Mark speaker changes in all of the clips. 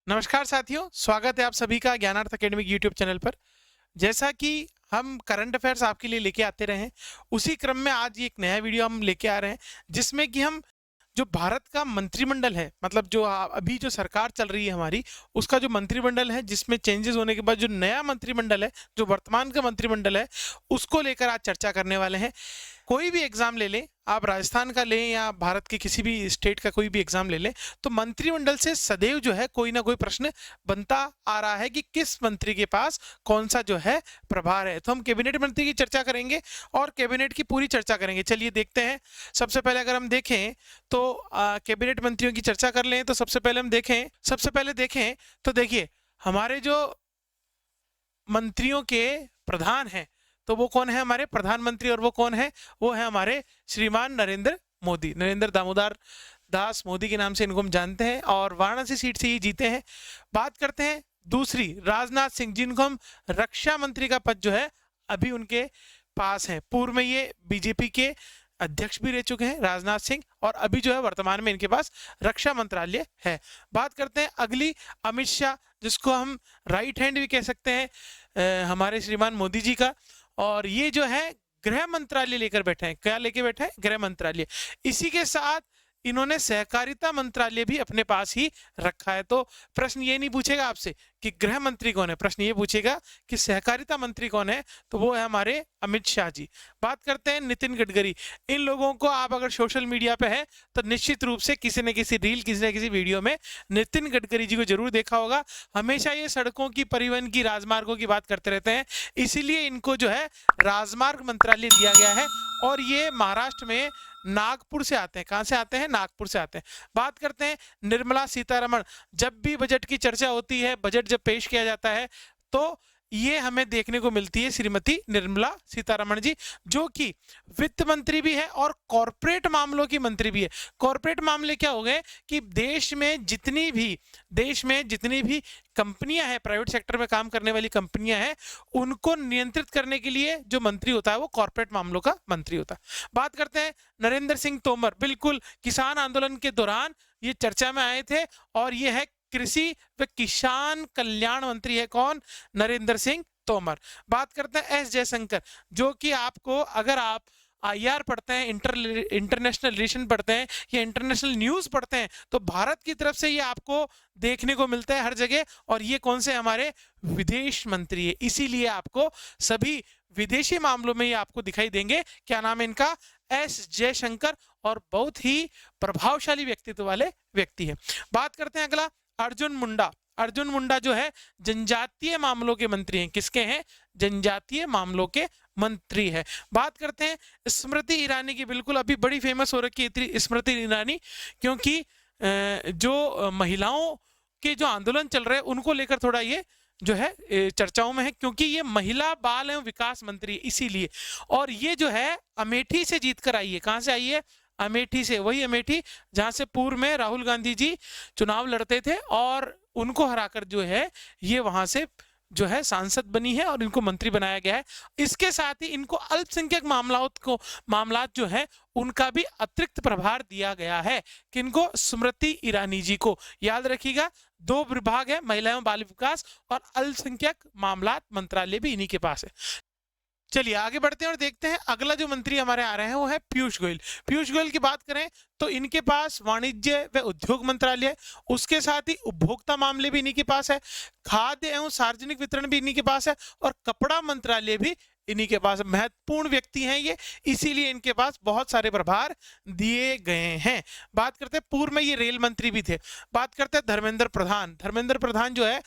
Speaker 1: नमस्कार साथियों, स्वागत है आप सभी का ज्ञानार्थ एकेडमिक यूट्यूब चैनल पर। जैसा कि हम करंट अफेयर्स आपके लिए लेके आते रहे हैं, उसी क्रम में आज ये एक नया वीडियो हम लेके आ रहे हैं जिसमें कि हम जो भारत का मंत्रिमंडल है, मतलब जो अभी जो सरकार चल रही है हमारी, उसका जो मंत्रिमंडल है जिसमें चेंजेस होने के बाद जो नया मंत्रिमंडल है, जो वर्तमान का मंत्रिमंडल है, उसको लेकर आज चर्चा करने वाले हैं। कोई भी एग्जाम ले लें, आप राजस्थान का लें या भारत के किसी भी स्टेट का कोई भी एग्जाम ले लें, तो मंत्रिमंडल से सदैव जो है कोई ना कोई प्रश्न बनता आ रहा है कि किस मंत्री के पास कौन सा जो है प्रभार है। तो हम कैबिनेट मंत्री की चर्चा करेंगे और कैबिनेट की पूरी चर्चा करेंगे। चलिए देखते हैं। सबसे पहले अगर हम देखें तो कैबिनेट मंत्रियों की चर्चा कर लें, तो सबसे पहले देखें तो देखिए हमारे जो मंत्रियों के प्रधान हैं, तो वो कौन है? हमारे प्रधानमंत्री। और वो कौन है? वो है हमारे श्रीमान नरेंद्र मोदी, नरेंद्र दामोदर दास मोदी के नाम से इनको हम जानते हैं, और वाराणसी सीट से ये जीते हैं। बात करते हैं दूसरी, राजनाथ सिंह, जिनको हम रक्षा मंत्री का पद जो है अभी उनके पास है। पूर्व में ये बीजेपी के अध्यक्ष भी रह चुके हैं राजनाथ सिंह, और अभी जो है वर्तमान में इनके पास रक्षा मंत्रालय है। बात करते हैं अगली, अमित शाह, जिसको हम राइट हैंड भी कह सकते हैं हमारे श्रीमान मोदी जी का, और ये जो है गृह मंत्रालय लेकर बैठे हैं। क्या लेके बैठे हैं? गृह मंत्रालय। इसी के साथ इन्होंने सहकारिता मंत्रालय भी अपने पास ही रखा है। तो प्रश्न ये नहीं पूछेगा आपसे कि गृह मंत्री कौन है, प्रश्न ये पूछेगा कि सहकारिता मंत्री कौन है, तो वो है हमारे अमित शाह जी। बात करते हैं नितिन गडकरी। इन लोगों को आप अगर सोशल मीडिया पे है तो निश्चित रूप से किसी न किसी रील, किसी न किसी वीडियो में नितिन गडकरी जी को जरूर देखा होगा। हमेशा ये सड़कों की, परिवहन की, राजमार्गों की बात करते रहते हैं, इसीलिए इनको जो है राजमार्ग मंत्रालय दिया गया है। और ये महाराष्ट्र में नागपुर से आते हैं। कहां से आते हैं? नागपुर से आते हैं। बात करते हैं निर्मला सीतारमण। जब भी बजट की चर्चा होती है, बजट जब पेश किया जाता है, तो ये हमें देखने को मिलती है श्रीमती निर्मला सीतारमण जी, जो कि वित्त मंत्री भी है और कॉरपोरेट मामलों की मंत्री भी है। कॉरपोरेट मामले क्या हो गए कि देश में जितनी भी कंपनियां हैं, प्राइवेट सेक्टर में काम करने वाली कंपनियां हैं, उनको नियंत्रित करने के लिए जो मंत्री होता है वो कॉरपोरेट मामलों का मंत्री होता है। बात करते हैं नरेंद्र सिंह तोमर। बिल्कुल किसान आंदोलन के दौरान ये चर्चा में आए थे, और ये है कृषि व किसान कल्याण मंत्री है। कौन? नरेंद्र सिंह तोमर। बात करते हैं एस जयशंकर, जो कि आपको, अगर आप आईआर पढ़ते हैं, इंटरनेशनल रिलेशन पढ़ते हैं या इंटरनेशनल न्यूज पढ़ते हैं, तो भारत की तरफ से ये आपको देखने को मिलता है हर जगह। और ये कौन से? हमारे विदेश मंत्री है, इसीलिए आपको सभी विदेशी मामलों में ये आपको दिखाई देंगे। क्या नाम है इनका? एस जयशंकर, और बहुत ही प्रभावशाली व्यक्तित्व वाले व्यक्ति हैं। बात करते हैं अगला, अर्जुन मुंडा। अर्जुन मुंडा जो है जनजातीय मामलों के मंत्री हैं। किसके हैं? जनजातीय मामलों के मंत्री है। बात करते हैं स्मृति ईरानी की। बिल्कुल अभी बड़ी फेमस हो रखी है स्मृति ईरानी, क्योंकि जो महिलाओं के जो आंदोलन चल रहे हैं उनको लेकर थोड़ा ये जो है चर्चाओं में है, क्योंकि ये महिला, बाल एवं विकास मंत्री है, इसीलिए। और ये जो है अमेठी से जीत कर आई है। कहां से आई है? अमेठी से। वही अमेठी जहां से पूर्व में राहुल गांधी जी चुनाव लड़ते थे, और उनको हराकर जो है ये वहां से जो है सांसद बनी है और इनको मंत्री बनाया गया है। इसके साथ ही इनको अल्पसंख्यक मामलात जो है उनका भी अतिरिक्त प्रभार दिया गया है। किनको? स्मृति ईरानी जी को। याद रखिएगा, 2 विभाग है, महिला एवं बाल विकास और अल्पसंख्यक मामलात मंत्रालय भी इन्हीं के पास है। चलिए आगे बढ़ते हैं और देखते हैं अगला जो मंत्री हमारे आ रहे हैं वो है पीयूष गोयल। पीयूष गोयल की बात करें तो इनके पास वाणिज्य व उद्योग मंत्रालय है, उसके साथ ही उपभोक्ता मामले भी इन्हीं के पास है, खाद्य एवं सार्वजनिक वितरण भी इन्हीं के पास है, और कपड़ा मंत्रालय भी इन्हीं के पास। महत्वपूर्ण व्यक्ति हैं ये, इसीलिए इनके पास बहुत सारे प्रभार दिए गए हैं। बात करते हैं, पूर्व में ये रेल मंत्री भी थे। बात करते हैं धर्मेंद्र प्रधान। धर्मेंद्र प्रधान जो है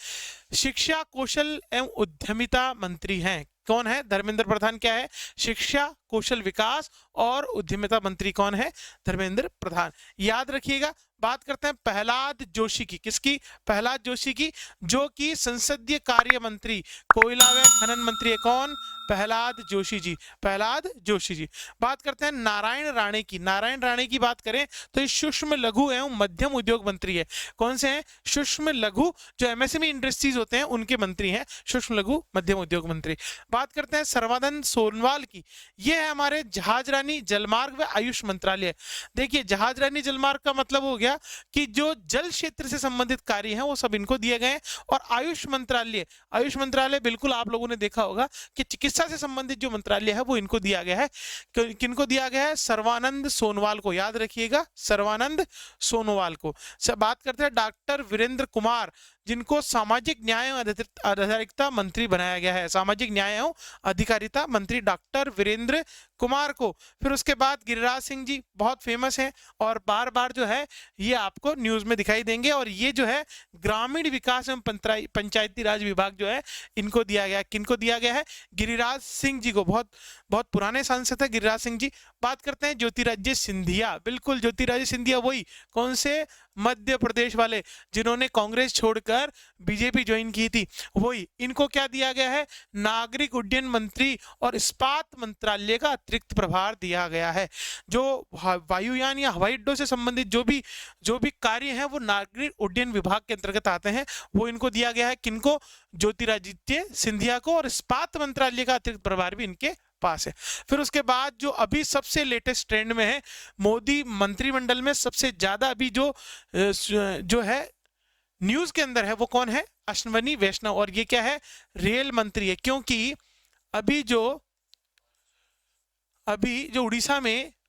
Speaker 1: शिक्षा, कौशल एवं उद्यमिता मंत्री हैं। कौन है? धर्मेंद्र प्रधान। क्या है? शिक्षा, कौशल विकास और उद्यमिता मंत्री कौन है? धर्मेंद्र प्रधान। याद रखिएगा। बात करते हैं प्रहलाद जोशी की। किसकी? प्रहलाद जोशी की, जो कि संसदीय कार्य मंत्री, कोयला व खनन मंत्री है। कौन? प्रहलाद जोशी जी, प्रहलाद जोशी जी। बात करते हैं नारायण राणे की। नारायण राणे की बात करें तो ये सूक्ष्म लघु एवं मध्यम उद्योग मंत्री है। कौन से हैं? सूक्ष्म लघु, जो एमएसएमई इंडस्ट्रीज होते हैं उनके मंत्री हैं, सूक्ष्म लघु मध्यम उद्योग मंत्री। बात करते हैं सर्बानंद सोनोवाल की। ये है हमारे जहाजरानी, जलमार्ग व आयुष मंत्रालय। देखिए जहाजरानी जलमार्ग का मतलब हो गया कि जो जल क्षेत्र से संबंधित कार्य हैं वो सब इनको दिए गए हैं। और आयुष मंत्रालय, आयुष मंत्रालय बिल्कुल आप लोगों ने देखा होगा कि चिकित्सा से संबंधित जो मंत्रालय है वो इनको दिया गया है। किनको दिया गया है? सर्बानंद सोनोवाल को, याद रखिएगा, सर्बानंद सोनोवाल को। बात करते हैं डॉक्टर वीरेंद्र कुमार, जिनको सामाजिक न्याय एवं अधिकारिता मंत्री बनाया गया है। सामाजिक न्याय एवं अधिकारिता मंत्री डॉक्टर वीरेंद्र कुमार को। फिर उसके बाद गिरिराज सिंह जी बहुत फेमस हैं और बार बार जो है ये आपको न्यूज में दिखाई देंगे। और ये जो है ग्रामीण विकास एवं पंचायती राज विभाग जो है इनको दिया गया है। किनको दिया गया है? गिरिराज सिंह जी को। बहुत बहुत पुराने सांसद है गिरिराज सिंह जी। बात करते हैं ज्योतिरादित्य सिंधिया। बिल्कुल ज्योतिरादित्य सिंधिया, वही कौन से? मध्य प्रदेश वाले, जिन्होंने कांग्रेस छोड़कर बीजेपी ज्वाइन की थी, वही। इनको क्या दिया गया है? नागरिक उड्डयन मंत्री और इस्पात मंत्रालय का अतिरिक्त प्रभार दिया गया है। जो वायुयान या हवाई अड्डों से संबंधित जो भी कार्य हैं वो नागरिक उड्डयन विभाग के अंतर्गत आते हैं, वो इनको दिया गया है। किनको? ज्योतिरादित्य सिंधिया को। और इस्पात मंत्रालय का अतिरिक्त प्रभार भी इनके पास है। फिर उसके बाद जो अभी सबसे लेटेस्ट ट्रेंड में है, मोदी मंत्रिमंडल में सबसे ज्यादा अभी जो है न्यूज के अंदर है, वो कौन है? अश्विनी वैष्णव। और ये क्या है? रेल मंत्री है। क्योंकि अभी जो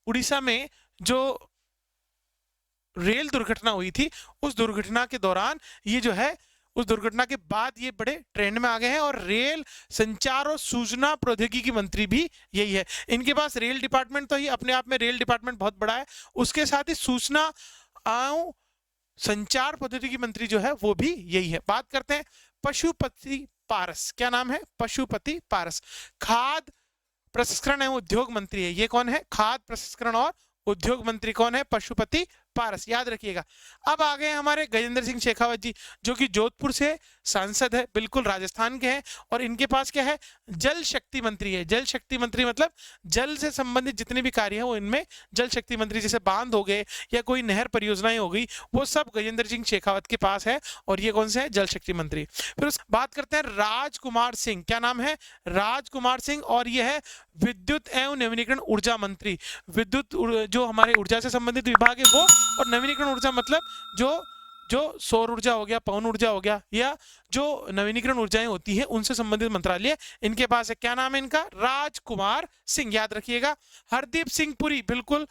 Speaker 1: उड़ीसा में जो रेल दुर्घटना हुई थी, उस दुर्घटना के दौरान ये जो है, उस दुर्घटना के बाद ये बड़े ट्रेंड में आ गए हैं। और रेल संचार और सूचना प्रौद्योगिकी मंत्री भी यही है। इनके पास रेल डिपार्टमेंट तो ही अपने आप में रेल डिपार्टमेंट बहुत बड़ा है, उसके साथ ही सूचना एवं संचार प्रौद्योगिकी मंत्री जो है वो भी यही है। बात करते हैं पशुपति पारस। क्या नाम है? पशुपति पारस। खाद्य प्रसंस्करण एवं उद्योग मंत्री है। ये कौन है? खाद्य प्रसंस्करण और उद्योग मंत्री कौन है? पशुपति पारस, याद रखिएगा। अब आ गए हमारे गजेंद्र सिंह शेखावत जी, जो कि जोधपुर से सांसद है, बिल्कुल राजस्थान के हैं। और इनके पास क्या है? जल शक्ति मंत्री है। जल शक्ति मंत्री मतलब जल से संबंधित जितने भी कार्य हैं वो इनमें जल शक्ति मंत्री, जैसे बांध हो गए या कोई नहर परियोजनाएं हो गई, वो सब गजेंद्र सिंह शेखावत के पास है। और ये कौन से है? जल शक्ति मंत्री। फिर बात करते हैं राजकुमार सिंह। क्या नाम है? राजकुमार सिंह। और ये है विद्युत एवं नवीनीकरण ऊर्जा मंत्री। विद्युत जो हमारे ऊर्जा से संबंधित विभाग है वो, और नवीनीकरण ऊर्जा मतलब जो सौर ऊर्जा हो गया, पवन ऊर्जा हो गया, या जो नवीनीकरण ऊर्जाएं होती हैं उनसे संबंधित मंत्रालय इनके पास है। क्या नाम है इनका? राजकुमार सिंह, याद रखिएगा। हरदीप सिंह पुरी, बिल्कुल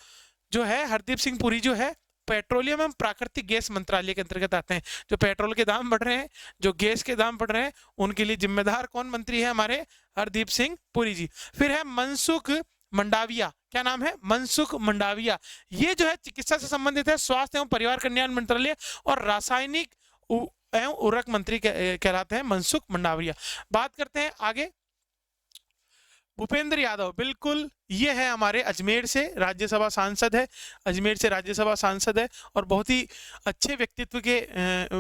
Speaker 1: जो है हरदीप सिंह पुरी जो है पेट्रोलियम एवं प्राकृतिक गैस मंत्रालय के अंतर्गत आते हैं। जो पेट्रोल के दाम बढ़ रहे हैं, जो गैस के दाम बढ़ रहे हैं, उनके लिए जिम्मेदार कौन मंत्री है? हमारे हरदीप सिंह पुरी जी। फिर है मनसुख मंडाविया। क्या नाम है? मनसुख मंडाविया। ये जो है चिकित्सा से संबंधित है, स्वास्थ्य एवं परिवार कल्याण मंत्रालय और रासायनिक एवं उर्वरक मंत्री कहलाते हैं मनसुख मंडाविया। बात करते हैं आगे, भूपेंद्र यादव। बिल्कुल ये है हमारे अजमेर से राज्यसभा सांसद है, अजमेर से राज्यसभा सांसद है और बहुत ही अच्छे व्यक्तित्व के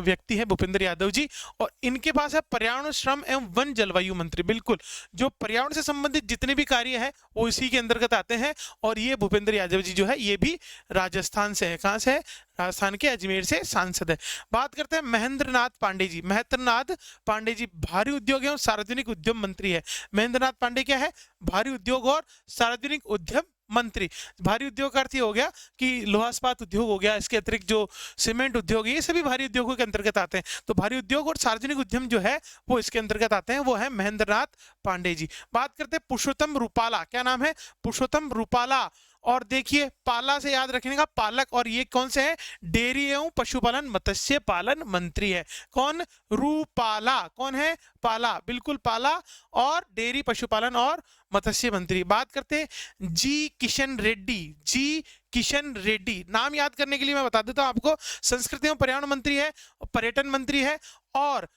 Speaker 1: व्यक्ति हैं भूपेंद्र यादव जी। और इनके पास है पर्यावरण, श्रम एवं वन जलवायु मंत्री। बिल्कुल जो पर्यावरण से संबंधित जितने भी कार्य है वो इसी के अंतर्गत आते हैं। और ये भूपेंद्र यादव जी जो है ये भी राजस्थान से है। कहाँ से है? राजस्थान के अजमेर से सांसद है। बात करते हैं महेंद्रनाथ पांडे जी। महेंद्रनाथ पांडे जी भारी उद्योग एवं सार्वजनिक उद्यम मंत्री है। महेंद्रनाथ पांडे क्या है? भारी उद्योग और सार्वजनिक उद्यम मंत्री। भारी उद्योग का अर्थ हो गया कि लोहा इस्पात उद्योग हो गया, इसके अतिरिक्त जो सीमेंट उद्योग है, ये सभी भारी उद्योगों के अंतर्गत आते हैं। तो भारी उद्योग और सार्वजनिक उद्यम जो है वो इसके अंतर्गत आते हैं, वो है महेंद्रनाथ पांडे जी। बात करते हैं पुरुषोत्तम रूपाला। क्या नाम है? पुरुषोत्तम रूपाला। और देखिए पाला से याद रखने का पालक। और ये कौन से है? डेयरी एवं पशुपालन मत्स्य पालन मंत्री है। कौन? रूपाला। कौन है? पाला, बिल्कुल पाला। और डेयरी, पशुपालन और मत्स्य मंत्री। बात करते हैं जी किशन रेड्डी। जी किशन रेड्डी, नाम याद करने के लिए मैं बता देता हूं आपको, संस्कृति एवं पर्यावरण मंत्री है, पर्यटन मंत्री है। और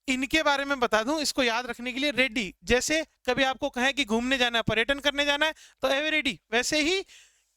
Speaker 1: इनके बारे में बता दूं इसको याद रखने के लिए, रेड्डी जैसे कभी आपको कहें कि घूमने जाना है, पर्यटन करने जाना है तो एवे रेडी, वैसे ही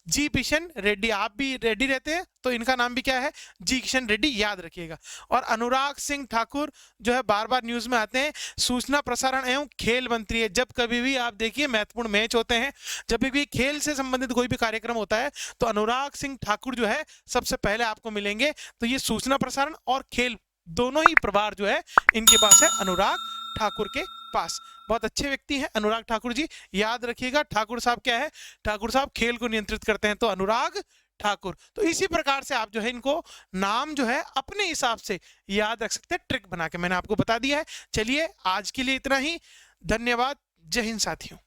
Speaker 1: जी किशन रेड्डी, आप भी रेड्डी रहते हैं तो इनका नाम भी क्या है, जी किशन रेड्डी, याद रखिएगा। और अनुराग सिंह ठाकुर जो है बार बार न्यूज में आते हैं, सूचना प्रसारण एवं खेल मंत्री है। जब कभी भी आप देखिए महत्वपूर्ण मैच होते हैं, जब भी खेल से संबंधित कोई भी कार्यक्रम होता है, तो अनुराग सिंह ठाकुर जो है सबसे पहले आपको मिलेंगे। तो ये सूचना प्रसारण और खेल दोनों ही प्रभार जो है इनके पास है, अनुराग ठाकुर के पास। बहुत अच्छे व्यक्ति हैं अनुराग ठाकुर जी, याद रखिएगा। ठाकुर साहब क्या है, ठाकुर साहब खेल को नियंत्रित करते हैं, तो अनुराग ठाकुर। तो इसी प्रकार से आप जो है इनको नाम जो है अपने हिसाब से याद रख सकते हैं, ट्रिक बना के मैंने आपको बता दिया है। चलिए आज के लिए इतना ही, धन्यवाद, जय हिंद साथियों।